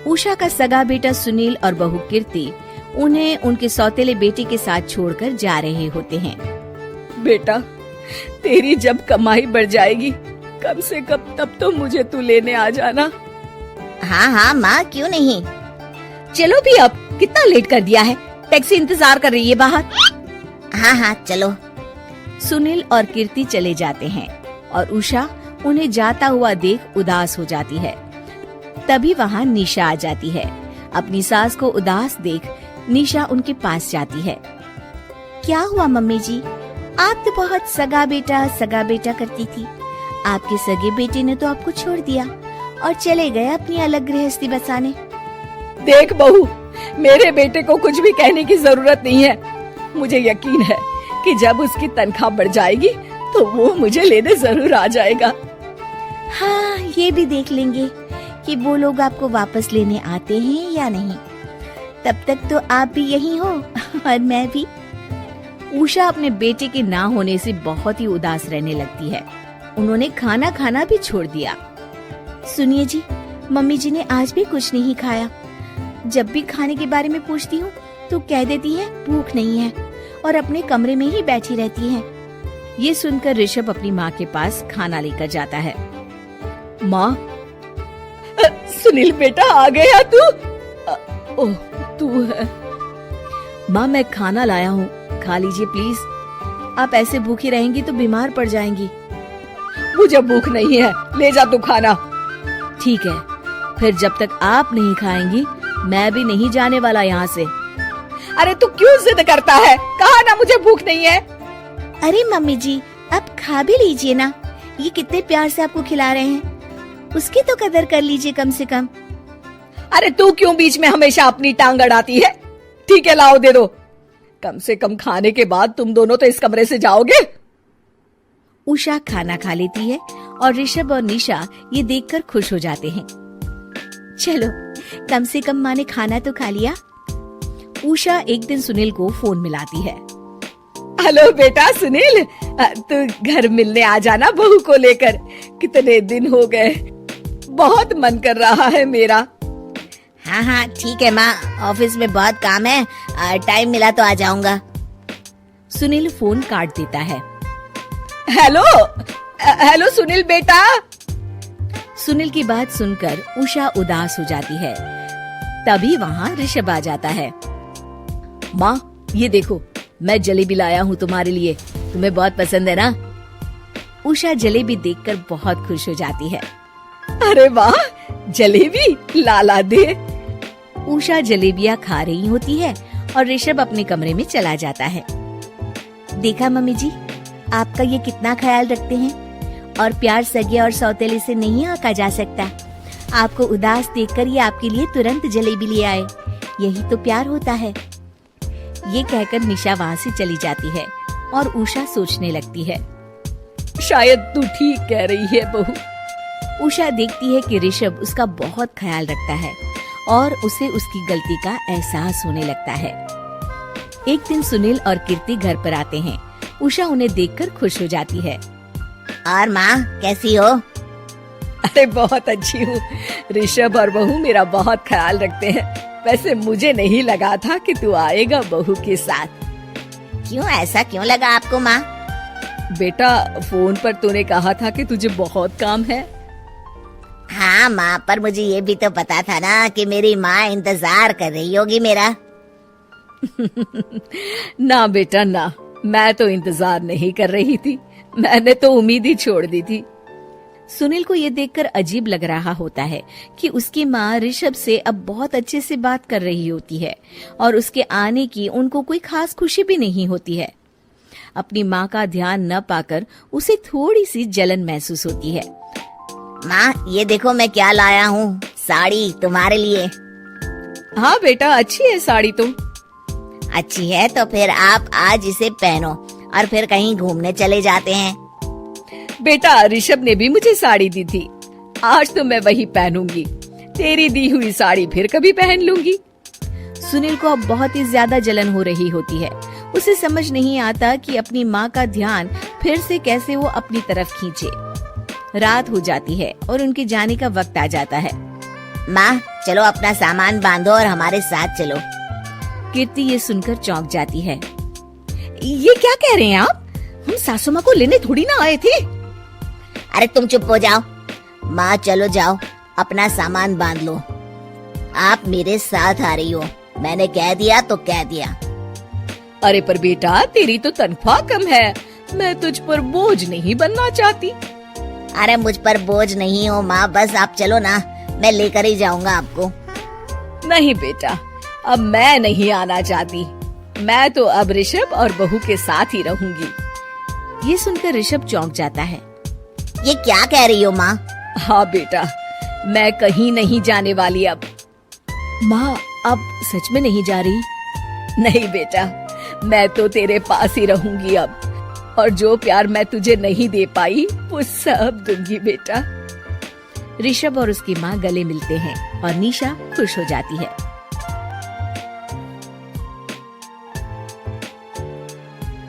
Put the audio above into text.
उषा का सगा बेटा सुनील और बहू कीर्ति उन्हें उनके सौतेले बेटे के साथ छोड़कर जा रहे होते हैं। बेटा, तेरी जब कमाई बढ़ जाएगी कम से कम तब तो मुझे तू लेने आ जाना। हाँ हाँ माँ, क्यों नहीं। चलो भी, अब कितना लेट कर दिया है, टैक्सी इंतजार कर रही है बाहर। हाँ हाँ चलो। सुनील और कीर्ति चले जाते हैं और उषा उन्हें जाता हुआ देख उदास हो जाती है। तभी वहाँ निशा आ जाती है। अपनी सास को उदास देख निशा उनके पास जाती है। क्या हुआ मम्मी जी, आप तो बहुत सगा बेटा करती थी। आपके सगे बेटे ने तो आपको छोड़ दिया और चले गए अपनी अलग गृहस्थी बसाने। देख बहू, मेरे बेटे को कुछ भी कहने की जरूरत नहीं है। मुझे यकीन है कि जब उसकी तनख्वाह बढ़ जाएगी तो वो मुझे लेने जरूर आ जाएगा। हाँ, ये भी देख लेंगे कि वो लोग आपको वापस लेने आते हैं या नहीं। तब तक तो आप भी यही हो और मैं भी। उषा अपने बेटे के ना होने से बहुत ही उदास रहने लगती है। उन्होंने खाना खाना भी छोड़ दिया। सुनिए जी, मम्मी जी ने आज भी कुछ नहीं खाया। जब भी खाने के बारे में पूछती हूँ तो कह देती है भूख नहीं है और अपने कमरे में ही बैठी रहती है। ये सुनकर ऋषभ अपनी माँ के पास खाना लेकर जाता है। माँ, सुनील बेटा, आ गया तू? ओह, तू है? माँ, मैं खाना लाया हूँ, खा लीजिए प्लीज। आप ऐसे भूखी रहेंगी तो बीमार पड़ जाएंगी। मुझे भूख नहीं है, ले जा तू खाना। ठीक है, फिर जब तक आप नहीं खाएंगी मैं भी नहीं जाने वाला यहाँ से। अरे तू क्यों जिद करता है? कहा ना मुझे भूख नहीं है। अरे मम्मी जी, आप खा भी लीजिए ना, ये कितने प्यार से आपको खिला रहे हैं, उसकी तो कदर कर लीजिए कम से कम। अरे तू क्यों बीच में हमेशा अपनी टांग अड़ाती है? ठीक है, लाओ दे दो। कम से कम खाने के बाद तुम दोनों तो इस कमरे से जाओगे। उषा खाना खा लेती है और ऋषभ और निशा ये देखकर खुश हो जाते हैं। चलो, कम से कम माँ ने खाना तो खा लिया। उषा एक दिन सुनील को फोन मिलाती है। हेलो बेटा सुनील, तू घर मिलने आ जाना बहू को लेकर। कितने दिन हो गए, बहुत मन कर रहा है मेरा। हाँ हाँ ठीक है माँ, ऑफिस में बहुत काम है, टाइम मिला तो आ जाऊंगा। सुनील फोन काट देता है। हेलो सुनील बेटा। सुनील की बात सुनकर उषा उदास हो जाती है। तभी वहाँ ऋषभ आ जाता है। माँ, ये देखो, मैं जलेबी लाया हूँ तुम्हारे लिए, तुम्हें बहुत पसंद है ना? उषा जलेबी देखकर बहुत खुश हो जाती है। अरे वाह, जलेबी ला दे। उषा जलेबियाँ खा रही होती है और ऋषभ अपने कमरे में चला जाता है। देखा मम्मी जी, आपका ये कितना ख्याल रखते हैं, और प्यार सगे और सौतेले से नहीं आका जा सकता। आपको उदास देखकर ये आपके लिए तुरंत जलेबी ले आए, यही तो प्यार होता है। ये कहकर निशा वहाँ से चली जाती है और उषा सोचने लगती है, शायद तू ठीक कह रही है बहू। उषा देखती है कि ऋषभ उसका बहुत ख्याल रखता है और उसे उसकी गलती का एहसास होने लगता है। एक दिन सुनील और कीर्ति घर पर आते हैं। उषा उन्हें देखकर खुश हो जाती है। और माँ, कैसी हो? अरे बहुत अच्छी हूँ। ऋषभ और बहू मेरा बहुत ख्याल रखते हैं। वैसे मुझे नहीं लगा था कि तू आएगा बहू के साथ। क्यों, ऐसा क्यों लगा आपको माँ? बेटा, फोन पर तूने कहा था कि तुझे बहुत काम है। हाँ माँ, पर मुझे ये भी तो पता था ना कि मेरी माँ इंतजार कर रही होगी मेरा। ना बेटा ना, मैं तो इंतजार नहीं कर रही थी, मैंने तो उम्मीद ही छोड़ दी थी। सुनील को ये देखकर अजीब लग रहा होता है कि उसकी माँ ऋषभ से अब बहुत अच्छे से बात कर रही होती है और उसके आने की उनको कोई खास खुशी भी नहीं होती है। अपनी माँ का ध्यान न पाकर उसे थोड़ी सी जलन महसूस होती है। माँ, ये देखो मैं क्या लाया हूँ, साड़ी तुम्हारे लिए। हाँ बेटा, अच्छी है साड़ी तो। अच्छी है तो फिर आप आज इसे पहनो और फिर कहीं घूमने चले जाते हैं। बेटा, ऋषभ ने भी मुझे साड़ी दी थी, आज तो मैं वही पहनूंगी। तेरी दी हुई साड़ी फिर कभी पहन लूंगी। सुनील को अब बहुत ही ज्यादा जलन हो रही होती है। उसे समझ नहीं आता कि अपनी माँ का ध्यान फिर से कैसे वो अपनी तरफ खींचे। रात हो जाती है और उनके जाने का वक्त आ जाता है। माँ चलो अपना सामान बांधो और हमारे साथ चलो। कीर्ति ये सुनकर चौंक जाती है। ये क्या कह रहे हैं आप? हम सासू माँ को लेने थोड़ी ना आए थे। अरे तुम चुप हो जाओ। माँ चलो जाओ, अपना सामान बांध लो। आप मेरे साथ आ रही हो, मैंने कह दिया तो कह दिया। अरे पर बेटा, तेरी तो तनख्वाह कम है, मैं तुझ पर बोझ नहीं बनना चाहती। अरे मुझ पर बोझ नहीं हो माँ, बस आप चलो ना, मैं लेकर ही जाऊंगा आपको। नहीं बेटा, अब मैं नहीं आना चाहती। मैं तो अब ऋषभ और बहू के साथ ही रहूंगी। ये सुनकर ऋषभ चौंक जाता है। ये क्या कह रही हो माँ? हाँ बेटा, मैं कहीं नहीं जाने वाली अब। माँ अब सच में नहीं जा रही? नहीं बेटा, मैं तो तेरे पास ही रहूंगी अब, और जो प्यार मैं तुझे नहीं दे पाई वो सब दूंगी बेटा। ऋषभ और उसकी माँ गले मिलते हैं और निशा खुश हो जाती है।